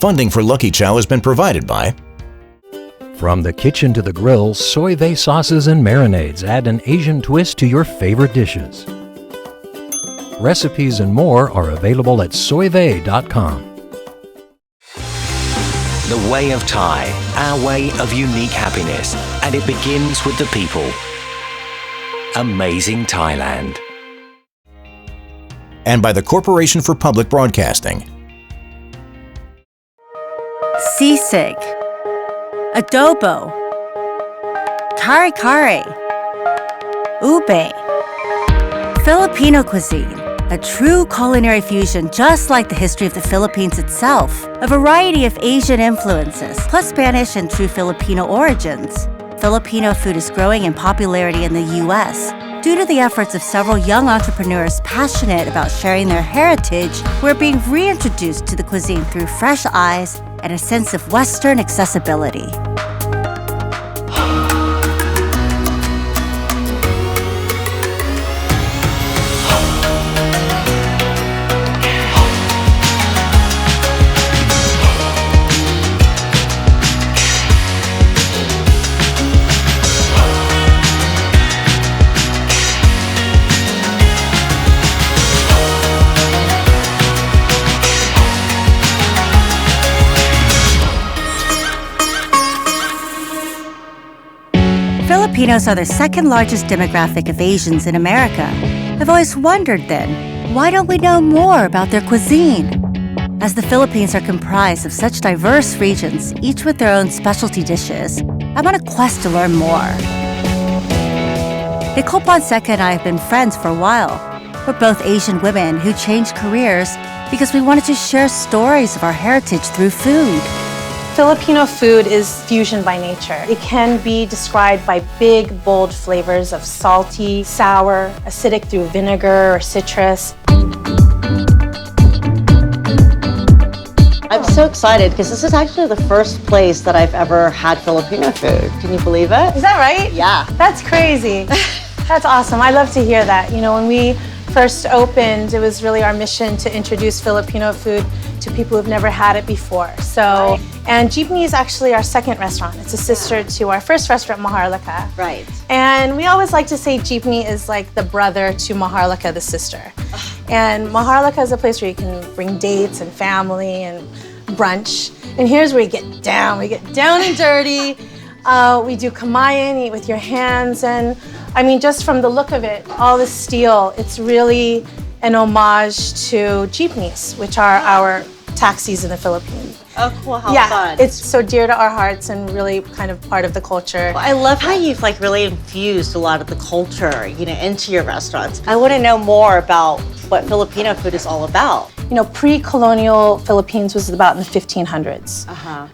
Funding for Lucky Chow has been provided by From the kitchen to the grill, soy vey sauces and marinades add an Asian twist to your favorite dishes. Recipes and more are available at soyvey.com. The way of Thai, our way of unique happiness, and it begins with the people. Amazing Thailand. and by the Corporation for Public Broadcasting. Sisig, adobo, kare-kare, ube. Filipino cuisine, a true culinary fusion just like the history of the Philippines itself. A variety of Asian influences, plus Spanish and true Filipino origins. Filipino food is growing in popularity in the U.S. Due to the efforts of several young entrepreneurs passionate about sharing their heritage, we're being reintroduced to the cuisine through fresh eyes and a sense of Western accessibility. Filipinos are the second largest demographic of Asians in America. I've always wondered then, why don't we know more about their cuisine? As the Philippines are comprised of such diverse regions, each with their own specialty dishes, I'm on a quest to learn more. Nicole Ponseca and I have been friends for a while. We're both Asian women who changed careers because we wanted to share stories of our heritage through food. Filipino food is fusion by nature. It can be described by big, bold flavors of salty, sour, acidic through vinegar or citrus. I'm so excited because this is actually the first place that I've ever had Filipino food. Can you believe it? Is that right? Yeah. That's crazy. That's awesome. I love to hear that. You know, when we first opened, it was really our mission to introduce Filipino food to people who've never had it before. So, and Jeepney is actually our second restaurant. It's a sister to our first restaurant, Maharlika. Right. And we always like to say Jeepney is like the brother to Maharlika, the sister. And Maharlika is a place where you can bring dates and family and brunch. And here's where we get down. We get down and dirty. We do kamayan, eat with your hands. And I mean, just from the look of it, all the steel, it's really an homage to jeepneys, which are our taxis in the Philippines. Oh, cool, how yeah, fun. It's so dear to our hearts and really kind of part of the culture. Well, I love how you've like really infused a lot of the culture, you know, into your restaurants. I want to know more about what Filipino food is all about. You know, pre-colonial Philippines was about in the 1500s.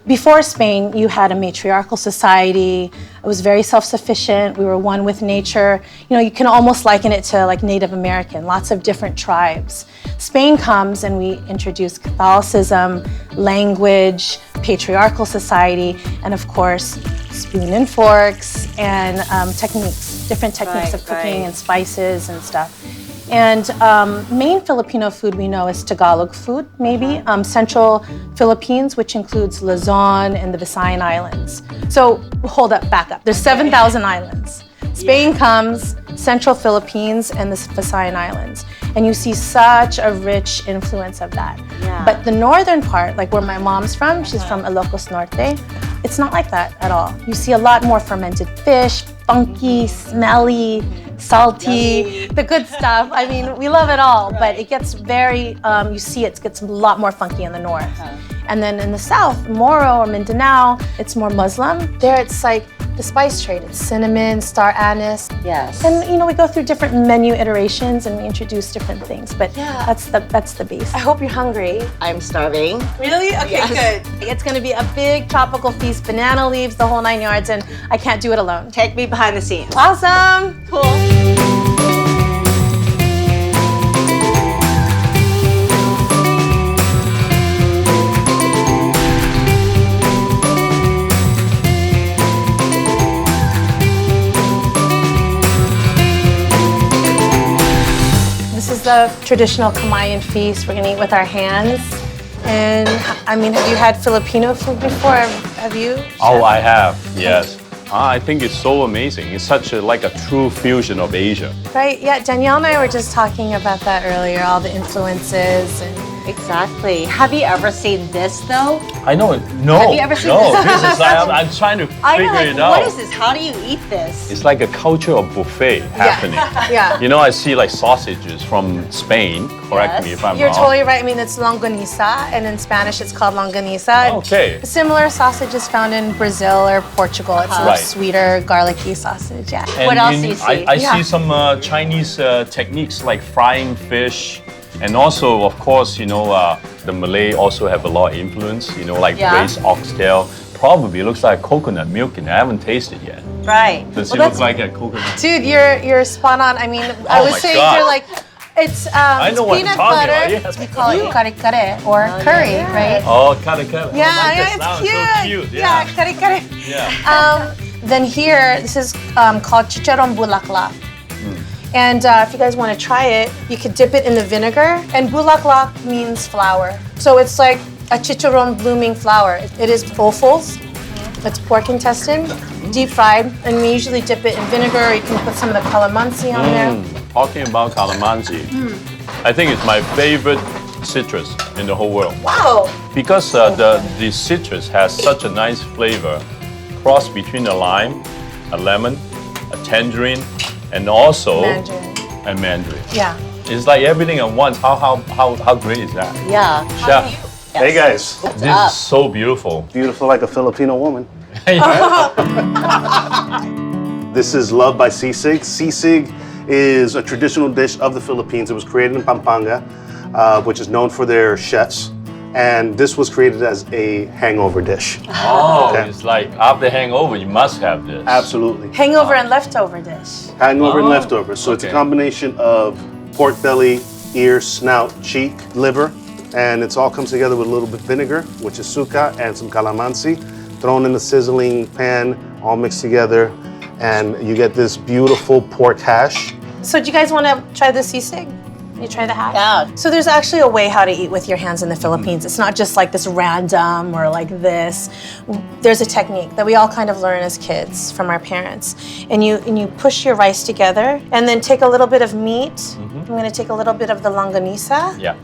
Before Spain, you had a matriarchal society. It was very self-sufficient. We were one with nature. You know, you can almost liken it to like Native American, lots of different tribes. Spain comes and we introduce Catholicism, language, patriarchal society, and of course, spoon and forks and techniques, different techniques of cooking and spices and stuff. And main Filipino food we know is Tagalog food, maybe. Central Philippines, which includes Luzon and the Visayan Islands. So hold up, back up. There's 7,000 islands. Spain comes, Central Philippines and the Visayan Islands. And you see such a rich influence of that. But the northern part, like where my mom's from, she's from Ilocos Norte, it's not like that at all. You see a lot more fermented fish, funky, smelly, salty, the good stuff. I mean, we love it all, but it gets very, you see it gets a lot more funky in the north. And then in the south, Moro or Mindanao, it's more Muslim. There it's like the spice trade. It's cinnamon, star anise. Yes. And you know, we go through different menu iterations and we introduce different things, but that's the base. I hope you're hungry. I'm starving. Really? Okay, good. It's gonna be a big tropical feast, banana leaves, the whole 9 yards, and I can't do it alone. Take me behind the scenes. Awesome. Cool. This is the traditional Kamayan feast. We're gonna eat with our hands. And I mean, have you had Filipino food before? Have you? Oh, I have, yes. I think it's so amazing. It's such like a true fusion of Asia. Right, yeah, Danielle and I were just talking about that earlier, all the influences and Exactly. Have you ever seen this though? I know it. No, Have you ever seen no. this? This is I'm trying to I know, figure like, it out. what is this? How do you eat this? It's like a culture of buffet happening. yeah. You know, I see like sausages from Spain. Correct me if I'm You're wrong. totally right. I mean, it's longanisa, and in Spanish it's called longanisa. Okay. Similar sausage is found in Brazil or Portugal. It's a Right. sweeter, garlicky sausage, yeah. And What else do you see? I Yeah. see some Chinese techniques like frying fish. And also, of course, you know, the Malay also have a lot of influence, you know, like Yeah. braised oxtail. Probably looks like coconut milk and I haven't tasted yet. Right. Does Well, it look that's- like a coconut? Dude, you're spot on. I mean, I Oh would my say God. you're like, it's know what I'm peanut talking butter. about, yes. We call it kare kare or curry, right? Oh, kare kare. Yeah, I like yeah, that it's sound. cute. So cute. Yeah, kare kare. Yeah. Then here, this is called chicharron bulaklak. And if you guys want to try it, you could dip it in the vinegar. And bulaklak means flour. So it's like a chicharron blooming flower. It is offals. It's pork intestine, deep fried. And we usually dip it in vinegar. You can put some of the calamansi on there. Talking about calamansi, I think it's my favorite citrus in the whole world. Wow. Because the citrus has such a nice flavor, cross between a lime, a lemon, a tangerine, and also mandarin. Yeah. It's like everything at once. How great is that? Yeah. Chef, Hey guys, this is so beautiful. beautiful like a Filipino woman. This is Love by Sisig. Sisig is a traditional dish of the Philippines. It was created in Pampanga, which is known for their chefs. And this was created as a hangover dish. Oh, Okay. it's like after hangover, you must have this. Absolutely. Hangover and leftover dish. Hangover and leftovers. So it's a Okay. combination of pork belly, ear, snout, cheek, liver, and it all comes together with a little bit of vinegar, which is suka, and some calamansi, thrown in the sizzling pan, all mixed together, and you get this beautiful pork hash. So do you guys want to try the sisig? You try the hash? Yeah. So there's actually a way how to eat with your hands in the Philippines. It's not just like this random or like this. There's a technique that we all kind of learn as kids from our parents. And you push your rice together and then take a little bit of meat. I'm going to take a little bit of the longanisa. Yeah.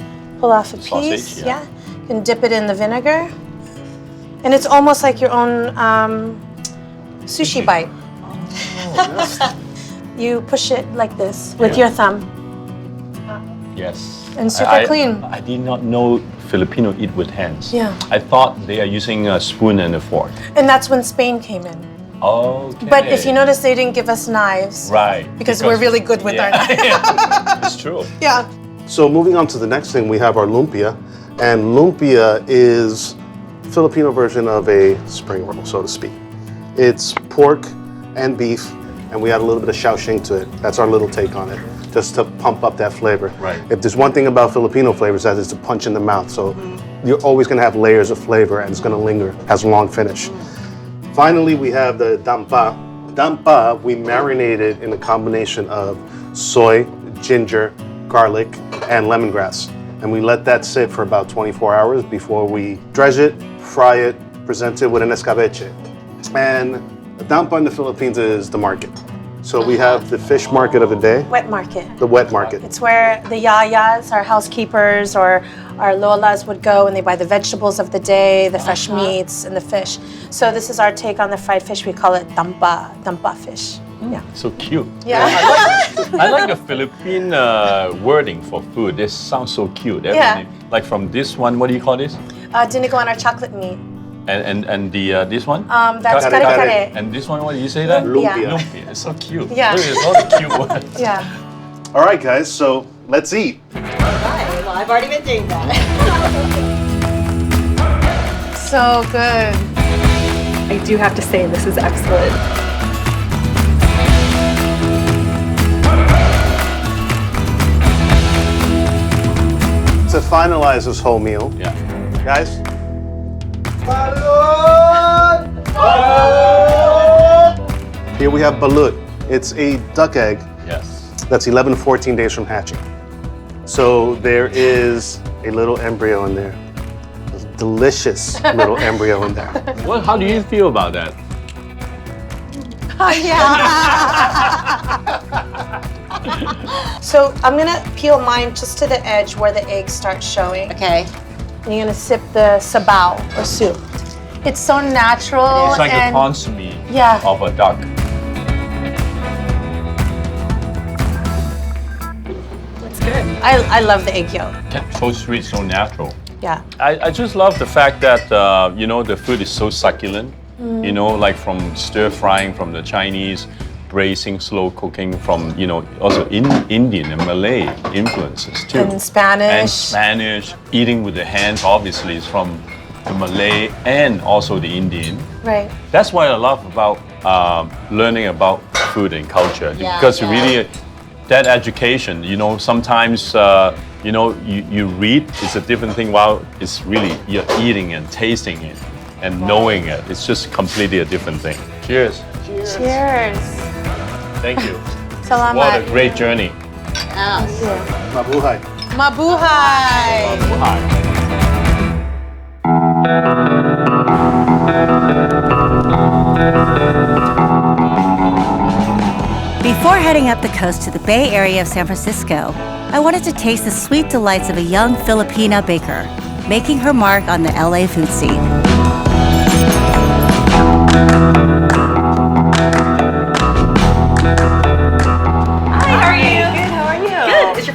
Pull off a Sausage, piece. yeah. You can dip it in the vinegar. And it's almost like your own sushi bite. You push it like this with your thumb. Yes. And super clean. I did not know Filipino eat with hands. Yeah. I thought they are using a spoon and a fork. And that's when Spain came in. Okay. But if you notice, they didn't give us knives. Right. Because we're really good with our knives. It's true. Yeah. So moving on to the next thing, we have our lumpia. And lumpia is Filipino version of a spring roll, so to speak. It's pork and beef, and we add a little bit of Shaoxing to it. That's our little take on it, just to pump up that flavor. Right. If there's one thing about Filipino flavors, that is to punch in the mouth. So you're always going to have layers of flavor, and it's going to linger, has a long finish. Finally, we have the dampa. Dampa, we marinated in a combination of soy, ginger, garlic, and lemongrass. And we let that sit for about 24 hours before we dredge it, fry it, present it with an escabeche. And the dampa in the Philippines is the market. So we have the fish market of the day, Wet market. the wet market. It's where the yayas, our housekeepers, or our lolas would go and they buy the vegetables of the day, the fresh meats, and the fish. So this is our take on the fried fish. We call it dampa fish. Yeah. So cute. Yeah. I like the Philippine wording for food. This sounds so cute. Yeah. Like from this one, what do you call this? Dinigo on our chocolate meat. And the this one? That's kare kare. And this one, what do you say that? Lumpia. Lumpia. It's so cute. Yeah. Look at all the cute ones. Yeah. All right, guys, so let's eat. Right. Well, I've already been doing that. So good. I do have to say, this is excellent. To finalize this whole meal, Yeah. guys, here we have balut. It's a duck egg Yes. that's 11 to 14 days from hatching. So there is a little embryo in there. delicious little embryo in there. How do you feel about that? So I'm gonna peel mine just to the edge where the eggs start showing. Okay. And you're gonna sip the sabaw or soup. It's so natural. It's like a and consomme Yeah. of a duck. it's good. I love the egg yolk. So sweet, so natural. Yeah. I just love the fact that, the food is so succulent. Like from stir frying from the Chinese, braising, slow cooking from, also Indian and Malay influences too. And Spanish. And Spanish. Eating with the hands, obviously, is from the Malay and also the Indian. Right. That's what I love about learning about food and culture. Because really, that education, sometimes, you read, it's a different thing while it's really, you're eating and tasting it and knowing it. It's just completely a different thing. Cheers. Cheers. Thank you. Salamat. What a great journey. Mabuhay. Mabuhay. Hi. Before heading up the coast to the Bay Area of San Francisco, I wanted to taste the sweet delights of a young Filipina baker, making her mark on the LA food scene.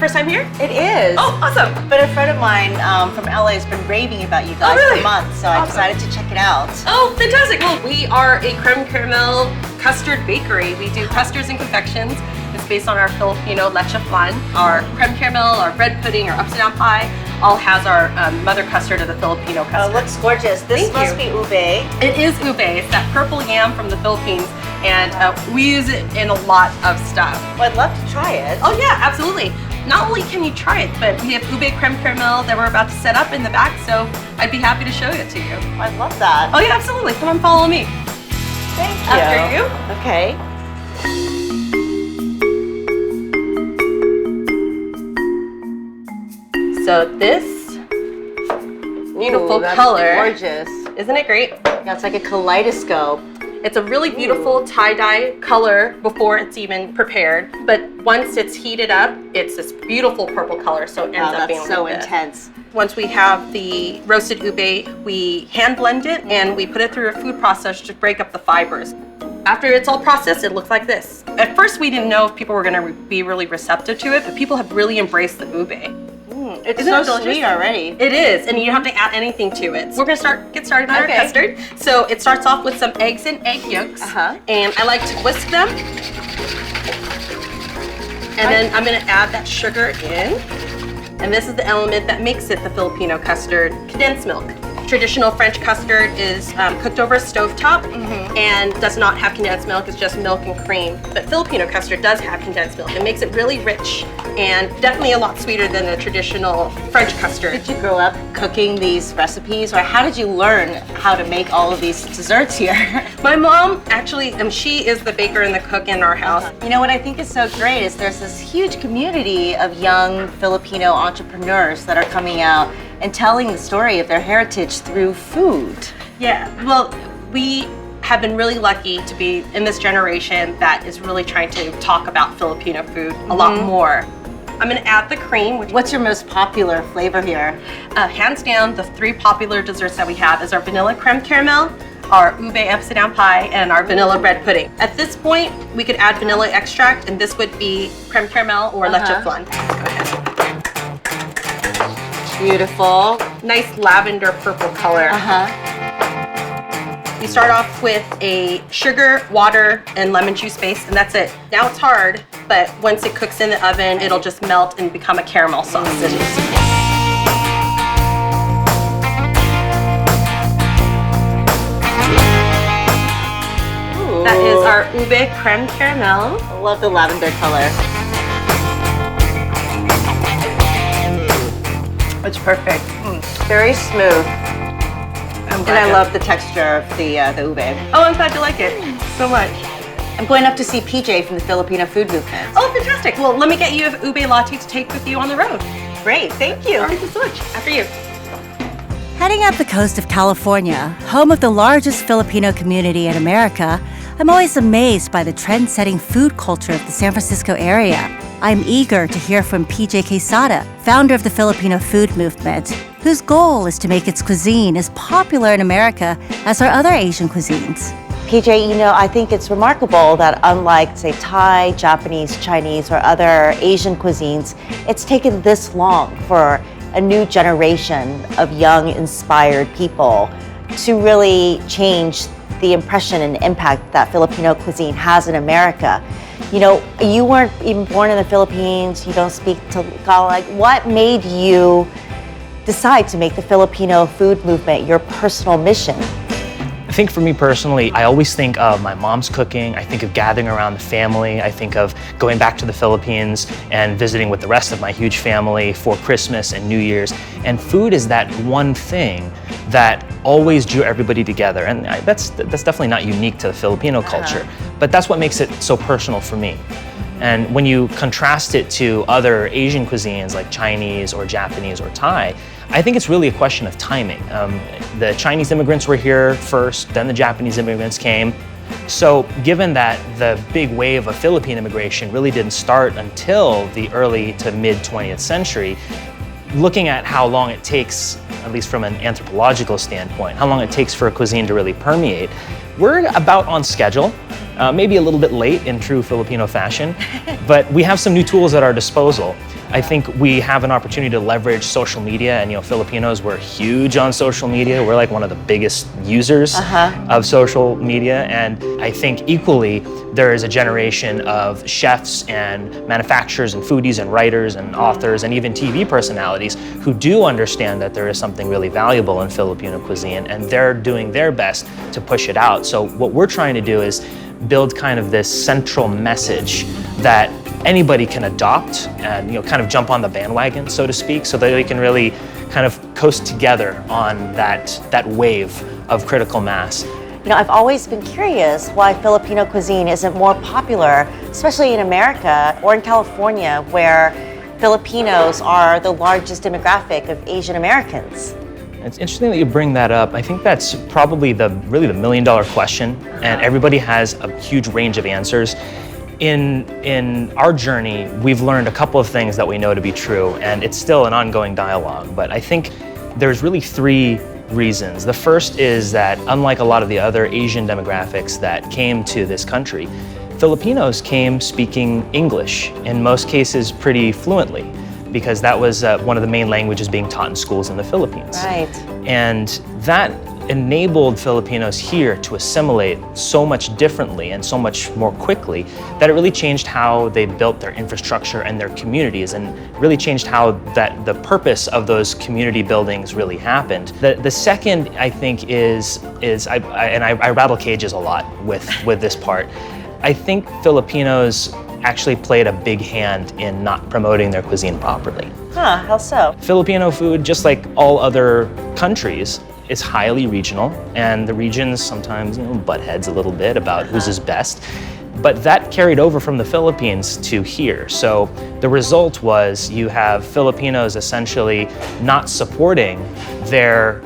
First time here? It is. Oh, awesome. But a friend of mine from LA has been raving about you guys for months, so I decided to check it out. Oh, fantastic. Well, we are a creme caramel custard bakery. We do custards and confections. It's based on our Filipino leche flan. Our creme caramel, our bread pudding, our upside down pie all has our mother custard of the Filipino custard. Oh, looks gorgeous. This must be ube. It is ube. It's that purple yam from the Philippines, and we use it in a lot of stuff. Well, I'd love to try it. Oh yeah, absolutely. Not only can you try it, but we have ube creme caramel that we're about to set up in the back, so I'd be happy to show it to you. I'd love that. Oh yeah, absolutely. Come on, follow me. Thank you. After you. Okay. So this beautiful that's color. Gorgeous. Isn't it great? Yeah, it's like a kaleidoscope. It's a really beautiful tie-dye color before it's even prepared, but once it's heated up, it's this beautiful purple color, so it ends up being so like this. intense. Once we have the roasted ube, we hand blend it and we put it through a food processor to break up the fibers. After it's all processed, it looks like this. At first, we didn't know if people were gonna be really receptive to it, but people have really embraced the ube. It's Isn't so it delicious? sweet already. It is, and you don't have to add anything to it. We're gonna get started on our custard. So it starts off with some eggs and egg yolks, and I like to whisk them. And then I'm gonna add that sugar in. And this is the element that makes it the Filipino custard, condensed milk. Traditional French custard is cooked over a stovetop and does not have condensed milk, it's just milk and cream. But Filipino custard does have condensed milk. It makes it really rich and definitely a lot sweeter than the traditional French custard. Did you grow up cooking these recipes, or how did you learn how to make all of these desserts here? My mom actually, she is the baker and the cook in our house. You know what I think is so great is there's this huge community of young Filipino entrepreneurs that are coming out and telling the story of their heritage through food. Yeah, well, we have been really lucky to be in this generation that is really trying to talk about Filipino food a lot more. I'm gonna add the cream. What's your most popular flavor here? Hands down, the three popular desserts that we have is our vanilla creme caramel, our ube upside down pie, and our vanilla bread pudding. At this point, we could add vanilla extract, and this would be creme caramel or leche flan. Go ahead. Beautiful. Nice lavender purple color. You start off with a sugar, water, and lemon juice base, and that's it. Now it's hard, but once it cooks in the oven, it'll just melt and become a caramel sauce. That is our ube creme caramel. I love the lavender color. It's perfect. Very smooth. And I love the texture of the ube. Oh, I'm glad you like it so much. I'm going up to see PJ from the Filipino food movement. Oh, fantastic. Well, let me get you an ube latte to take with you on the road. Great, thank you. All right, so much. After you. Heading up the coast of California, home of the largest Filipino community in America, I'm always amazed by the trend-setting food culture of the San Francisco area. I'm eager to hear from PJ Quesada, founder of the Filipino food movement, whose goal is to make its cuisine as popular in America as our other Asian cuisines. PJ, you know, I think it's remarkable that unlike, say, Thai, Japanese, Chinese, or other Asian cuisines, it's taken this long for a new generation of young, inspired people to really change the impression and impact that Filipino cuisine has in America. You know, you weren't even born in the Philippines, you don't speak Tagalog. What made you decide to make the Filipino food movement your personal mission? I think for me personally, I always think of my mom's cooking, I think of gathering around the family, I think of going back to the Philippines and visiting with the rest of my huge family for Christmas and New Year's. And food is that one thing that always drew everybody together. And that's definitely not unique to the Filipino culture, but that's what makes it so personal for me. And when you contrast it to other Asian cuisines like Chinese or Japanese or Thai, I think it's really a question of timing. The Chinese immigrants were here first, then the Japanese immigrants came. So given that the big wave of Philippine immigration really didn't start until the early to mid 20th century, looking at how long it takes, at least from an anthropological standpoint, how long it takes for a cuisine to really permeate, we're about on schedule. Maybe a little bit late in true Filipino fashion, but we have some new tools at our disposal. I think we have an opportunity to leverage social media, and you know, Filipinos, we're huge on social media. We're like one of the biggest users of social media, and I think equally there is a generation of chefs and manufacturers and foodies and writers and authors and even TV personalities who do understand that there is something really valuable in Filipino cuisine, and they're doing their best to push it out. So what we're trying to do is build kind of this central message that anybody can adopt and, you know, kind of jump on the bandwagon, so to speak, so that they can really kind of coast together on that wave of critical mass. You know, I've always been curious why Filipino cuisine isn't more popular, especially in America or in California, where Filipinos are the largest demographic of Asian Americans. It's interesting that you bring that up. I think that's probably really the million-dollar question, and everybody has a huge range of answers. In our journey, we've learned a couple of things that we know to be true, and it's still an ongoing dialogue, but I think there's really three reasons. The first is that unlike a lot of the other Asian demographics that came to this country, Filipinos came speaking English, in most cases pretty fluently, because that was one of the main languages being taught in schools in the Philippines. Right. And that enabled Filipinos here to assimilate so much differently and so much more quickly that it really changed how they built their infrastructure and their communities, and really changed how the purpose of those community buildings really happened. The second, I think, is I rattle cages a lot with this part. I think Filipinos actually played a big hand in not promoting their cuisine properly. How so? Filipino food, just like all other countries, is highly regional, and the regions sometimes, you know, butt heads a little bit about whose is best. But that carried over from the Philippines to here. So the result was you have Filipinos essentially not supporting their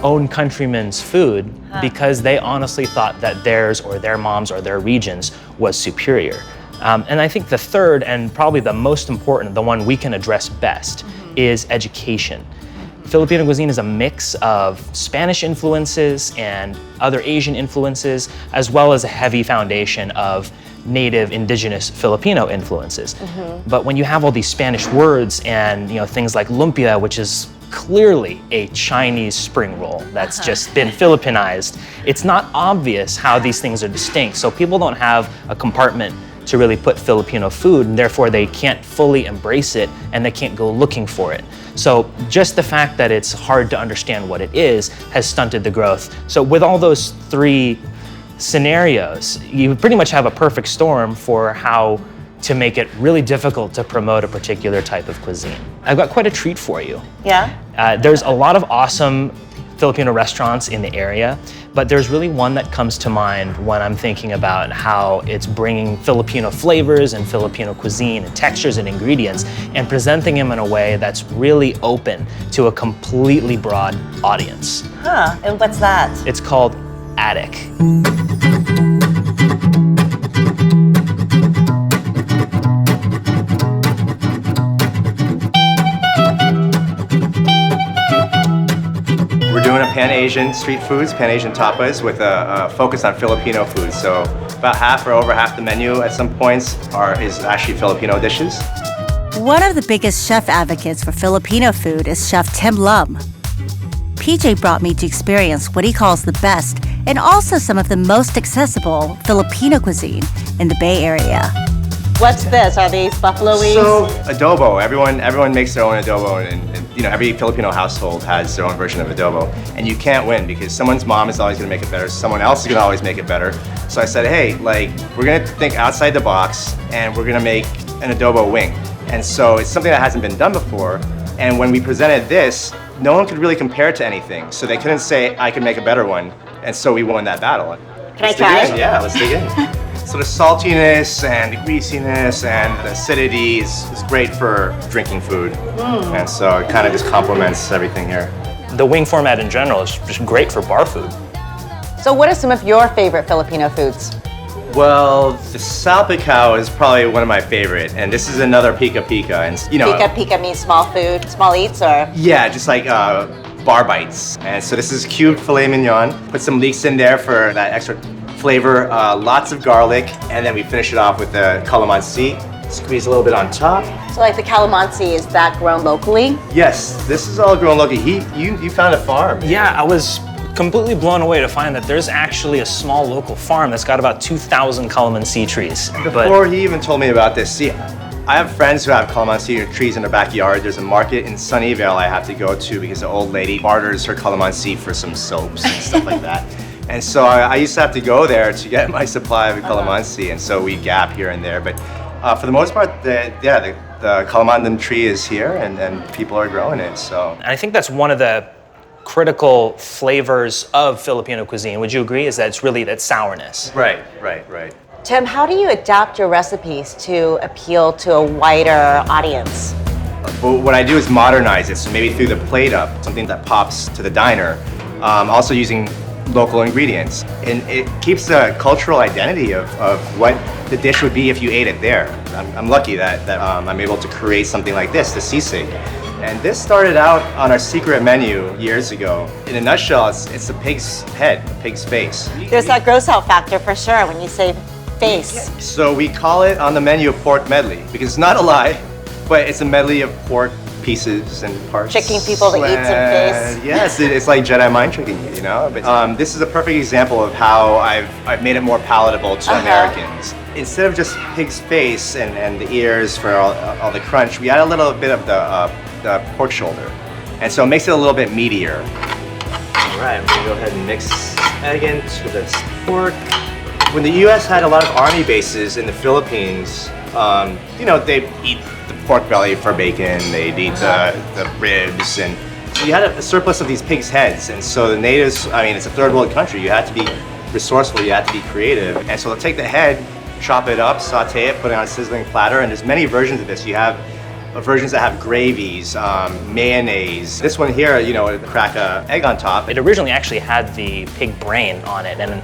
own countrymen's food because they honestly thought that theirs or their mom's or their region's was superior. And I think the third, and probably the most important, the one we can address best, is education. Filipino cuisine is a mix of Spanish influences and other Asian influences, as well as a heavy foundation of native indigenous Filipino influences. But when you have all these Spanish words and, you know, things like lumpia, which is clearly a Chinese spring roll that's just been Filipinized, it's not obvious how these things are distinct. So people don't have a compartment to really put Filipino food, and therefore they can't fully embrace it and they can't go looking for it. So just the fact that it's hard to understand what it is has stunted the growth. So with all those three scenarios, you pretty much have a perfect storm for how to make it really difficult to promote a particular type of cuisine. I've got quite a treat for you. Yeah? There's a lot of awesome Filipino restaurants in the area, but there's really one that comes to mind when I'm thinking about how it's bringing Filipino flavors and Filipino cuisine and textures and ingredients and presenting them in a way that's really open to a completely broad audience. Huh, and what's that? It's called Attic. We're doing a Pan-Asian street foods, Pan-Asian tapas with a focus on Filipino food. So about half or over half the menu at some points is actually Filipino dishes. One of the biggest chef advocates for Filipino food is Chef Tim Lum. PJ brought me to experience what he calls the best and also some of the most accessible Filipino cuisine in the Bay Area. What's this? Are these buffalo wings? So adobo, everyone makes their own adobo, and you know, every Filipino household has their own version of adobo. And you can't win because someone's mom is always gonna make it better, someone else is gonna always make it better. So I said, hey, like, we're gonna think outside the box and we're gonna make an adobo wing. And so it's something that hasn't been done before. And when we presented this, no one could really compare it to anything. So they couldn't say, I can make a better one. And so we won that battle. Can I try it? Yeah, let's dig in. So the saltiness and the greasiness and the acidity is great for drinking food. And so it kind of just complements everything here. The wing format in general is just great for bar food. So what are some of your favorite Filipino foods? Well, the salpicao is probably one of my favorite, and this is another pica pica. And you know, Pica pica means small food, small eats, or? yeah, just like bar bites. And so this is cubed filet mignon. Put some leeks in there for that extra flavor, lots of garlic, and then we finish it off with the calamansi. Squeeze a little bit on top. So like the calamansi, is that grown locally? Yes, this is all grown locally. You found a farm. Yeah, I was completely blown away to find that there's actually a small local farm that's got about 2,000 calamansi trees. Before he even told me about this, see, I have friends who have calamansi trees in their backyard. There's a market in Sunnyvale I have to go to because the old lady barters her calamansi for some soaps and stuff like that. And so I used to have to go there to get my supply of calamansi, and so we gap here and there. But for the most part, the calamandan tree is here, and people are growing it. So And I think that's one of the critical flavors of Filipino cuisine. Would you agree? Is that it's really that sourness. Right. Tim, how do you adapt your recipes to appeal to a wider audience? But what I do is modernize it, so maybe through the plate up, something that pops to the diner. Also using local ingredients. And it keeps the cultural identity of what the dish would be if you ate it there. I'm lucky that I'm able to create something like this, the sisig. And this started out on our secret menu years ago. In a nutshell, it's a pig's head, a pig's face. There's that gross out factor for sure when you say face. So we call it on the menu pork medley, because it's not a lie, but it's a medley of pork pieces and parts. Tricking people to eat some face. Yes, it's like Jedi mind tricking you, you know? But this is a perfect example of how I've made it more palatable to Americans. Instead of just pig's face and the ears for all the crunch, we add a little bit of the pork shoulder. And so it makes it a little bit meatier. All right, I'm gonna go ahead and mix egg into this pork. When the US had a lot of army bases in the Philippines, you know, they'd eat the pork belly for bacon, they'd eat the ribs, and you had a surplus of these pigs' heads. And so the natives, I mean, it's a third world country, you had to be resourceful, you had to be creative. And so they'll take the head, chop it up, saute it, put it on a sizzling platter, and there's many versions of this. You have versions that have gravies, mayonnaise. This one here, you know, crack an egg on top. It originally actually had the pig brain on it, and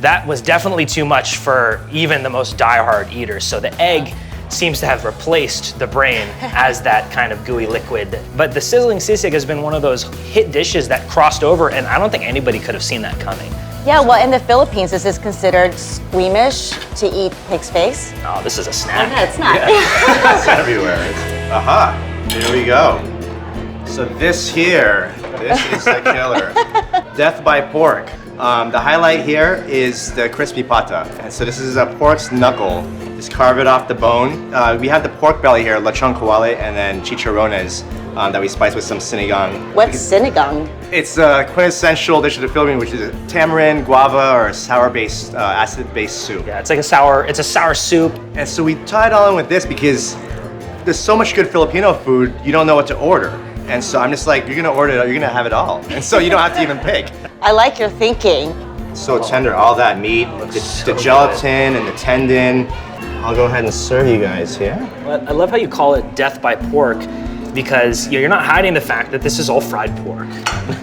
that was definitely too much for even the most diehard eaters. So the egg seems to have replaced the brain as that kind of gooey liquid. But the sizzling sisig has been one of those hit dishes that crossed over, and I don't think anybody could have seen that coming. Yeah, well, in the Philippines, is this considered squeamish to eat pig's face? Oh, this is a snack. Okay, it's not. Yeah. It's everywhere. Aha, here we go. So this is the killer. Death by pork. The highlight here is the crispy pata. And so this is a pork's knuckle. Just carve it off the bone. We have the pork belly here, lechon kawale, and then chicharrones that we spice with some sinigang. What's sinigang? It's a quintessential dish of the Philippines, which is a tamarind, guava, or sour-based, acid-based soup. Yeah, it's like a sour soup. And so we tie it all in with this because there's so much good Filipino food, you don't know what to order. And so I'm just like, you're gonna order it, you're gonna have it all. And so you don't have to even pick. I like your thinking. So tender, all that meat, the gelatin and the tendon. I'll go ahead and serve you guys here. I love how you call it death by pork, because you're not hiding the fact that this is all fried pork.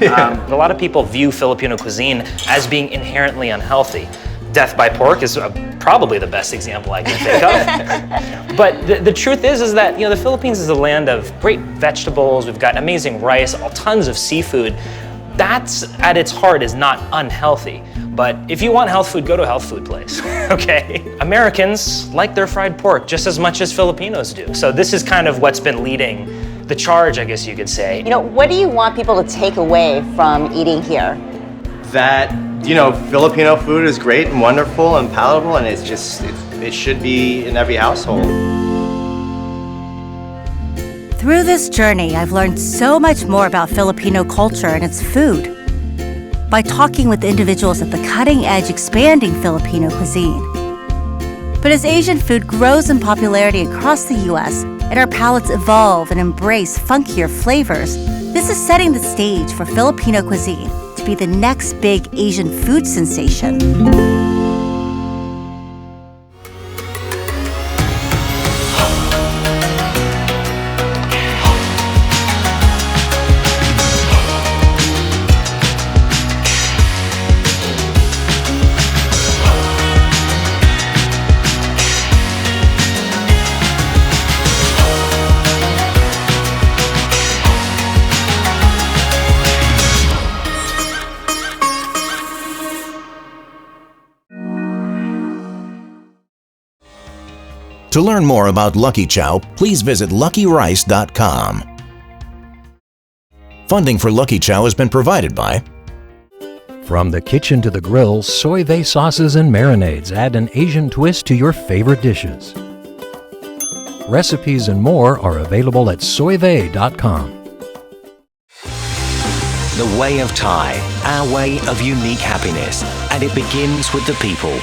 A lot of people view Filipino cuisine as being inherently unhealthy. Death by pork is probably the best example I can think of. But the truth is that the Philippines is a land of great vegetables. We've got amazing rice, tons of seafood. That's at its heart is not unhealthy. But if you want health food, go to a health food place, okay? Americans like their fried pork just as much as Filipinos do. So this is kind of what's been leading the charge, I guess you could say. What do you want people to take away from eating here? That, Filipino food is great and wonderful and palatable, and it should be in every household. Through this journey, I've learned so much more about Filipino culture and its food by talking with individuals at the cutting edge expanding Filipino cuisine. But as Asian food grows in popularity across the US and our palates evolve and embrace funkier flavors, this is setting the stage for Filipino cuisine to be the next big Asian food sensation. To learn more about Lucky Chow, please visit luckyrice.com. Funding for Lucky Chow has been provided by From the kitchen to the grill, soy vase sauces and marinades add an Asian twist to your favorite dishes. Recipes and more are available at soyvay.com. The way of Thai, our way of unique happiness, and it begins with the people.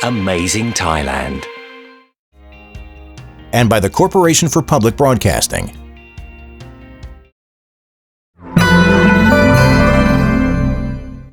Amazing Thailand. and by the Corporation for Public Broadcasting.